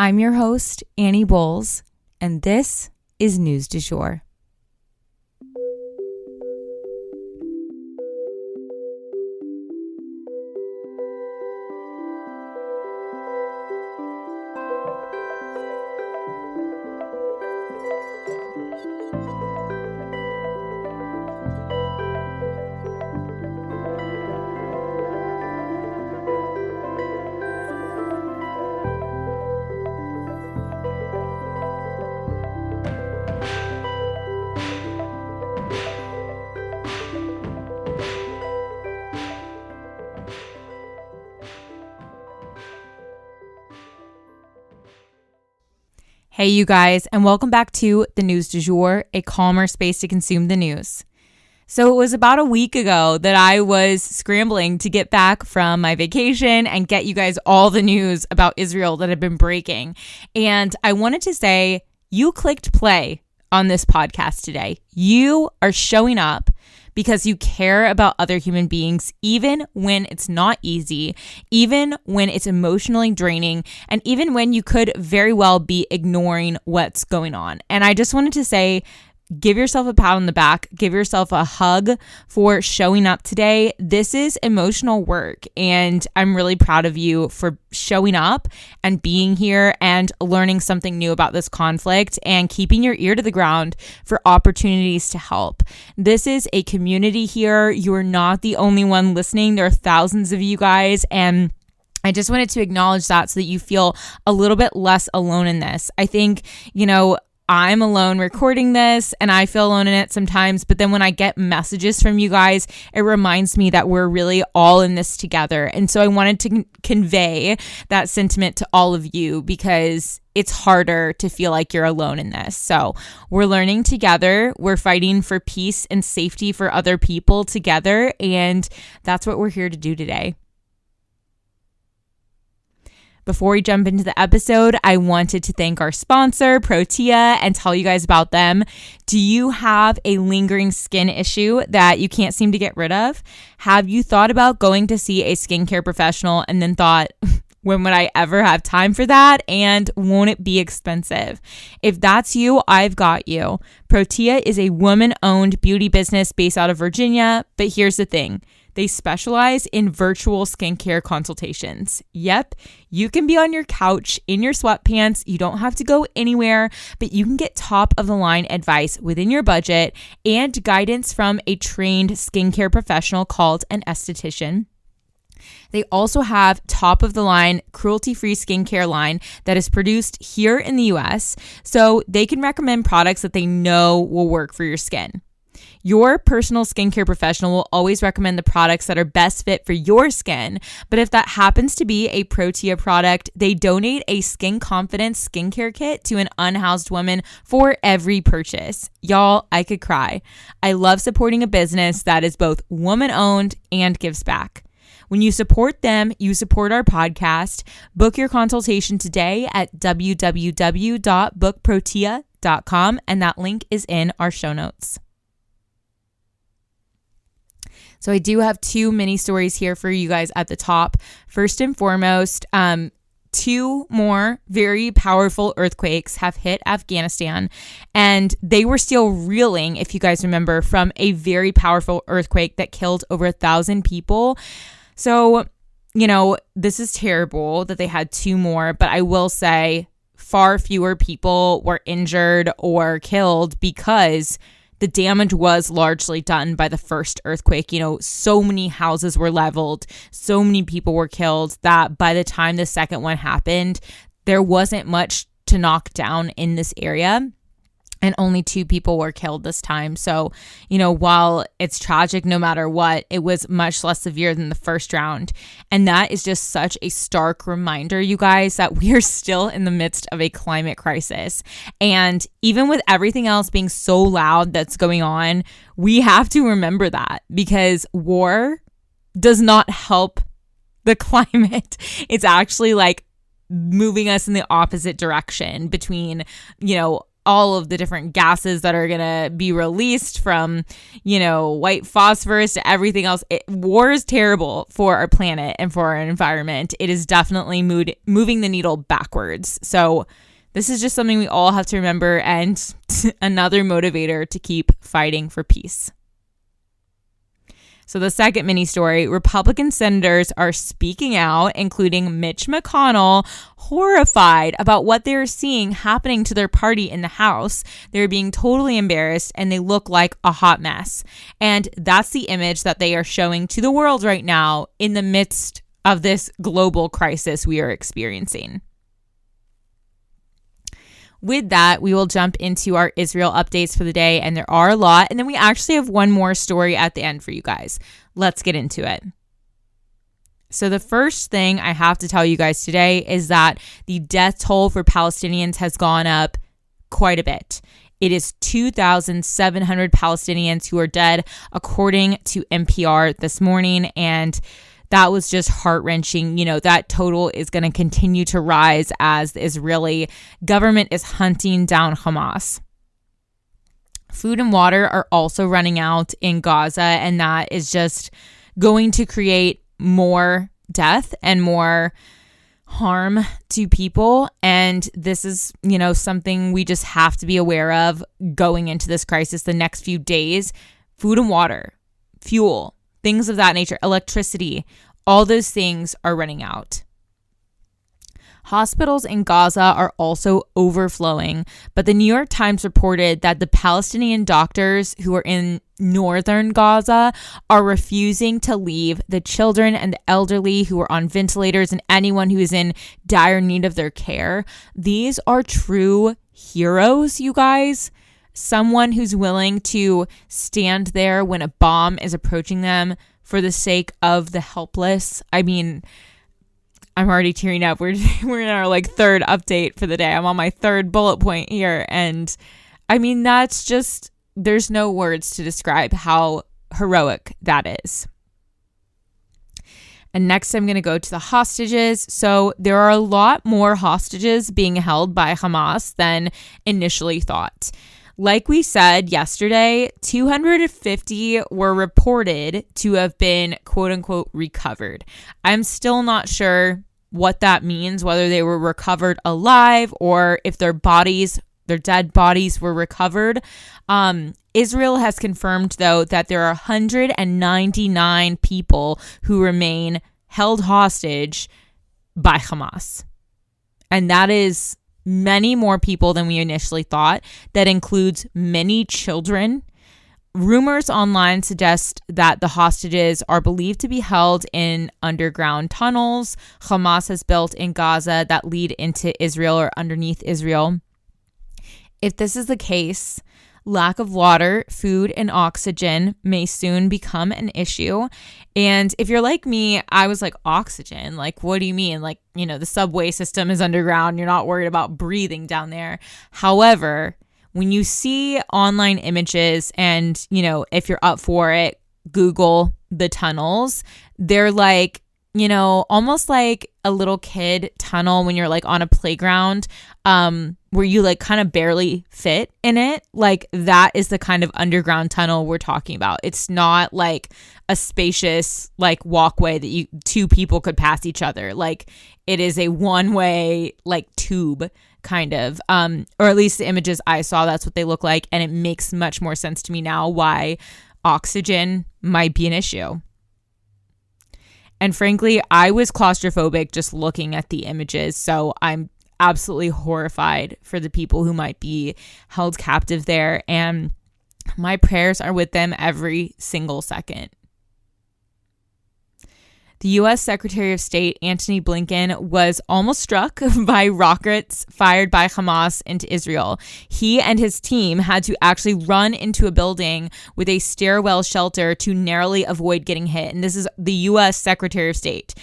I'm your host, Annie Bowles, and this is News du Jour. Hey, you guys, and welcome back to the News du Jour, a calmer space to consume the news. So it was about a week ago that I was scrambling to get back from my vacation and get you guys all the news about Israel that had been breaking. And I wanted to say, you clicked play on this podcast today. You are showing up because you care about other human beings, even when it's not easy, even when it's emotionally draining, and even when you could very well be ignoring what's going on. And I just wanted to say, give yourself a pat on the back, give yourself a hug for showing up today. This is emotional work, and I'm really proud of you for showing up and being here and learning something new about this conflict and keeping your ear to the ground for opportunities to help. This is a community here. You are not the only one listening. There are thousands of you guys, and I just wanted to acknowledge that so that you feel a little bit less alone in this. I think, I'm alone recording this and I feel alone in it sometimes, but then when I get messages from you guys, it reminds me that we're really all in this together. And so I wanted to convey that sentiment to all of you because it's harder to feel like you're alone in this. So we're learning together. We're fighting for peace and safety for other people together. And that's what we're here to do today. Before we jump into the episode, I wanted to thank our sponsor, Protea, and tell you guys about them. Do you have a lingering skin issue that you can't seem to get rid of? Have you thought about going to see a skincare professional and then thought, when would I ever have time for that? And won't it be expensive? If that's you, I've got you. Protea is a woman-owned beauty business based out of Virginia, but here's the thing. They specialize in virtual skincare consultations. Yep, you can be on your couch in your sweatpants. You don't have to go anywhere, but you can get top of the line advice within your budget and guidance from a trained skincare professional called an esthetician. They also have top of the line cruelty-free skincare line that is produced here in the US, so they can recommend products that they know will work for your skin. Your personal skincare professional will always recommend the products that are best fit for your skin. But if that happens to be a Protea product, they donate a Skin Confidence skincare kit to an unhoused woman for every purchase. Y'all, I could cry. I love supporting a business that is both woman-owned and gives back. When you support them, you support our podcast. Book your consultation today at www.bookprotea.com, and that link is in our show notes. So I do have two mini stories here for you guys at the top. First and foremost, two more very powerful earthquakes have hit Afghanistan, and they were still reeling, if you guys remember, from a very powerful earthquake that killed over 1,000 people. So, this is terrible that they had two more, but I will say far fewer people were injured or killed because the damage was largely done by the first earthquake. So many houses were leveled, so many people were killed that by the time the second one happened, there wasn't much to knock down in this area. And only 2 people were killed this time. So, while it's tragic no matter what, it was much less severe than the first round. And that is just such a stark reminder, you guys, that we are still in the midst of a climate crisis. And even with everything else being so loud that's going on, we have to remember that because war does not help the climate. It's actually like moving us in the opposite direction between, all of the different gases that are going to be released from, white phosphorus to everything else. War is terrible for our planet and for our environment. It is definitely moving the needle backwards. So this is just something we all have to remember, and another motivator to keep fighting for peace. So the second mini story, Republican senators are speaking out, including Mitch McConnell, horrified about what they're seeing happening to their party in the House. They're being totally embarrassed and they look like a hot mess. And that's the image that they are showing to the world right now in the midst of this global crisis we are experiencing. With that, we will jump into our Israel updates for the day, and there are a lot. And then we actually have one more story at the end for you guys. Let's get into it. So the first thing I have to tell you guys today is that the death toll for Palestinians has gone up quite a bit. It is 2,700 Palestinians who are dead, according to NPR this morning, and that was just heart-wrenching. That total is going to continue to rise as the Israeli government is hunting down Hamas. Food and water are also running out in Gaza, and that is just going to create more death and more harm to people. And this is, something we just have to be aware of going into this crisis the next few days. Food and water, fuel, things of that nature, electricity, all those things are running out. Hospitals in Gaza are also overflowing, but the New York Times reported that the Palestinian doctors who are in northern Gaza are refusing to leave the children and the elderly who are on ventilators and anyone who is in dire need of their care. These are true heroes, you guys. Someone who's willing to stand there when a bomb is approaching them for the sake of the helpless. I mean, I'm already tearing up. We're in our third update for the day. I'm on my third bullet point here. And I mean, that's just, there's no words to describe how heroic that is. And next, I'm going to go to the hostages. So there are a lot more hostages being held by Hamas than initially thought. Like we said yesterday, 250 were reported to have been quote unquote recovered. I'm still not sure what that means, whether they were recovered alive or if their dead bodies were recovered. Israel has confirmed, though, that there are 199 people who remain held hostage by Hamas. And that is many more people than we initially thought. That includes many children. Rumors online suggest that the hostages are believed to be held in underground tunnels Hamas has built in Gaza that lead into Israel or underneath Israel. If this is the case, lack of water, food, and oxygen may soon become an issue. And if you're like me, I was like, oxygen? What do you mean? The subway system is underground. You're not worried about breathing down there. However, when you see online images and, if you're up for it, Google the tunnels, they're almost like a little kid tunnel when you're on a playground, where you kind of barely fit in it. That is the kind of underground tunnel we're talking about. It's not a spacious walkway that two people could pass each other. It is a one-way tube kind of, or at least the images I saw, that's what they look like. And it makes much more sense to me now why oxygen might be an issue. And frankly, I was claustrophobic just looking at the images. So I'm absolutely horrified for the people who might be held captive there. And my prayers are with them every single second. The U.S. Secretary of State Antony Blinken was almost struck by rockets fired by Hamas into Israel. He and his team had to actually run into a building with a stairwell shelter to narrowly avoid getting hit. And this is the U.S. Secretary of State.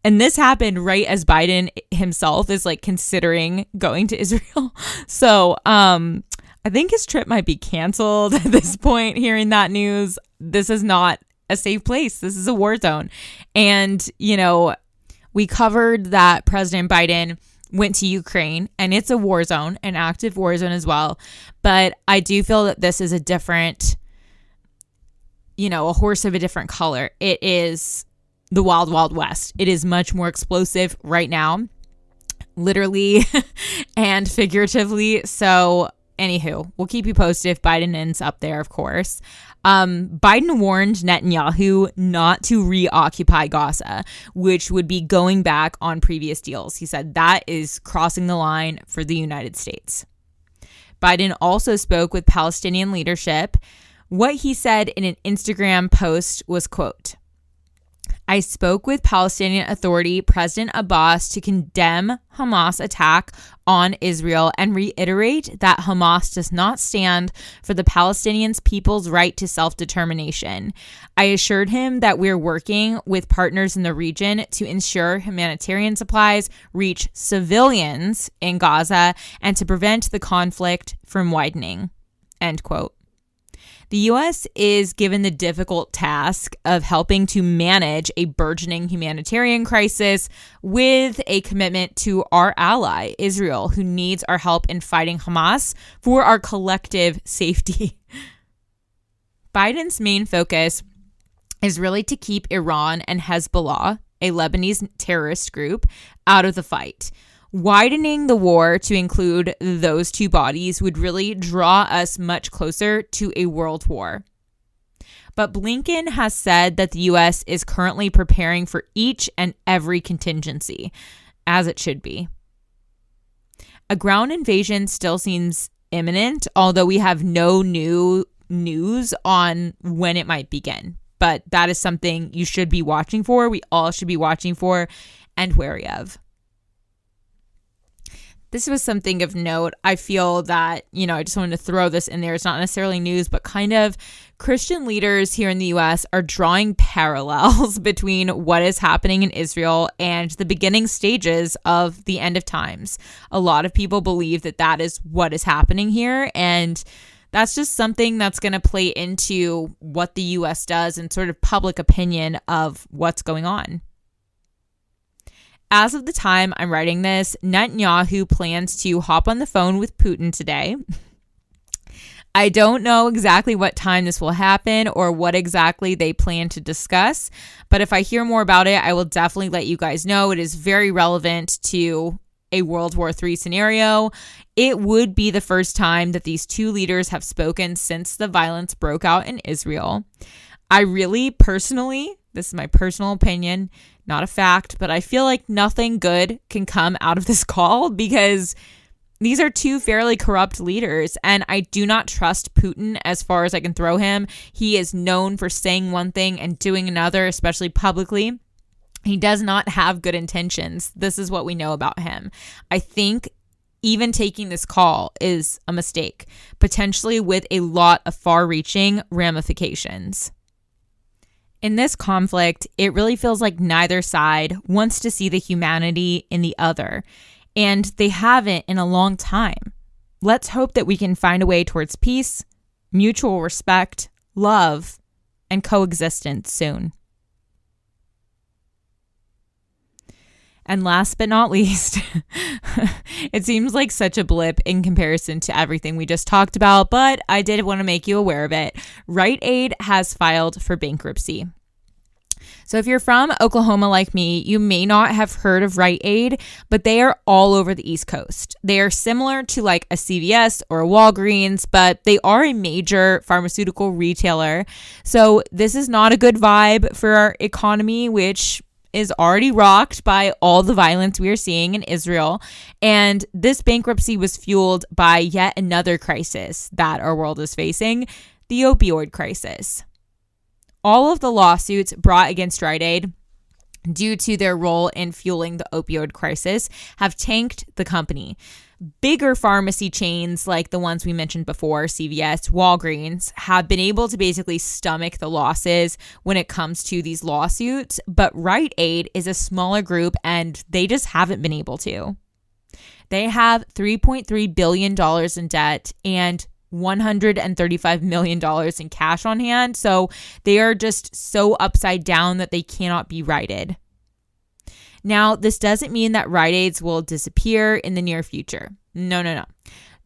And this happened right as Biden himself is considering going to Israel. So I think his trip might be canceled at this point, hearing that news. This is not a safe place. This is a war zone. And, we covered that President Biden went to Ukraine, and it's a war zone, an active war zone as well. But I do feel that this is a different, a horse of a different color. It is the wild, wild west. It is much more explosive right now, literally and figuratively. So anywho, we'll keep you posted if Biden ends up there, of course. Biden warned Netanyahu not to reoccupy Gaza, which would be going back on previous deals. He said that is crossing the line for the United States. Biden also spoke with Palestinian leadership. What he said in an Instagram post was, quote, I spoke with Palestinian Authority President Abbas to condemn Hamas attack on Israel and reiterate that Hamas does not stand for the Palestinian people's right to self-determination. I assured him that we're working with partners in the region to ensure humanitarian supplies reach civilians in Gaza and to prevent the conflict from widening. End quote. The U.S. is given the difficult task of helping to manage a burgeoning humanitarian crisis with a commitment to our ally, Israel, who needs our help in fighting Hamas for our collective safety. Biden's main focus is really to keep Iran and Hezbollah, a Lebanese terrorist group, out of the fight. Widening the war to include those two bodies would really draw us much closer to a world war. But Blinken has said that the U.S. is currently preparing for each and every contingency, as it should be. A ground invasion still seems imminent, although we have no new news on when it might begin. But that is something you should be watching for. We all should be watching for and wary of. This was something of note. I feel that, I just wanted to throw this in there. It's not necessarily news, but kind of Christian leaders here in the U.S. are drawing parallels between what is happening in Israel and the beginning stages of the end of times. A lot of people believe that that is what is happening here, and that's just something that's going to play into what the U.S. does and sort of public opinion of what's going on. As of the time I'm writing this, Netanyahu plans to hop on the phone with Putin today. I don't know exactly what time this will happen or what exactly they plan to discuss, but if I hear more about it, I will definitely let you guys know. It is very relevant to a World War III scenario. It would be the first time that these two leaders have spoken since the violence broke out in Israel. I really personally, this is my personal opinion, not a fact, but I feel like nothing good can come out of this call because these are two fairly corrupt leaders, and I do not trust Putin as far as I can throw him. He is known for saying one thing and doing another, especially publicly. He does not have good intentions. This is what we know about him. I think even taking this call is a mistake, potentially with a lot of far-reaching ramifications. In this conflict, it really feels like neither side wants to see the humanity in the other, and they haven't in a long time. Let's hope that we can find a way towards peace, mutual respect, love, and coexistence soon. And last but not least, it seems like such a blip in comparison to everything we just talked about, but I did want to make you aware of it. Rite Aid has filed for bankruptcy. So if you're from Oklahoma like me, you may not have heard of Rite Aid, but they are all over the East Coast. They are similar to like a CVS or a Walgreens, but they are a major pharmaceutical retailer. So this is not a good vibe for our economy, which is already rocked by all the violence we are seeing in Israel. And this bankruptcy was fueled by yet another crisis that our world is facing, the opioid crisis. All of the lawsuits brought against Rite Aid due to their role in fueling the opioid crisis have tanked the company. Bigger pharmacy chains like the ones we mentioned before, CVS, Walgreens, have been able to basically stomach the losses when it comes to these lawsuits, but Rite Aid is a smaller group and they just haven't been able to. They have $3.3 billion in debt and $135 million in cash on hand, so they are just so upside down that they cannot be righted. Now, this doesn't mean that Rite Aids will disappear in the near future. No.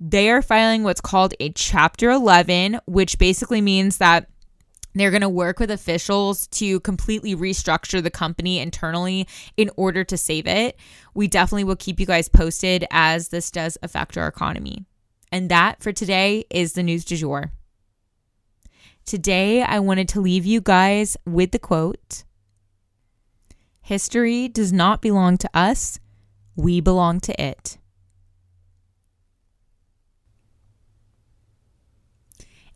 They are filing what's called a Chapter 11, which basically means that they're going to work with officials to completely restructure the company internally in order to save it. We definitely will keep you guys posted as this does affect our economy. And that for today is the news du jour. Today, I wanted to leave you guys with the quote, "History does not belong to us. We belong to it."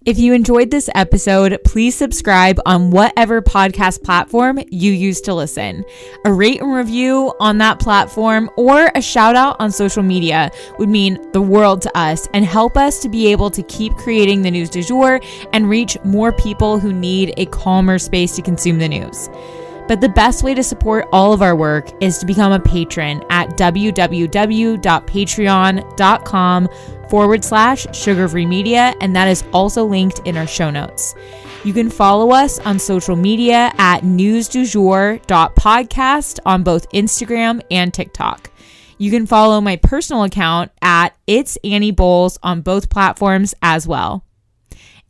If you enjoyed this episode, please subscribe on whatever podcast platform you use to listen. A rate and review on that platform or a shout out on social media would mean the world to us and help us to be able to keep creating the news du jour and reach more people who need a calmer space to consume the news. But the best way to support all of our work is to become a patron at www.patreon.com/sugarfree media, and that is also linked in our show notes. You can follow us on social media at newsdujour.podcast on both Instagram and TikTok. You can follow my personal account at It's Annie Bowles on both platforms as well.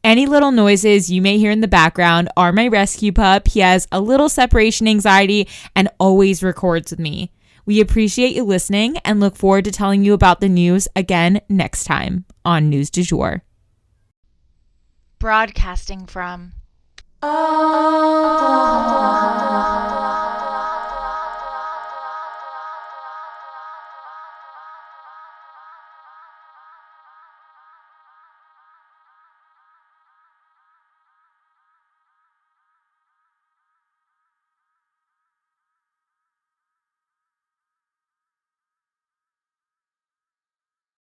Any little noises you may hear in the background are my rescue pup. He has a little separation anxiety and always records with me. We appreciate you listening and look forward to telling you about the news again next time on News du Jour. Broadcasting from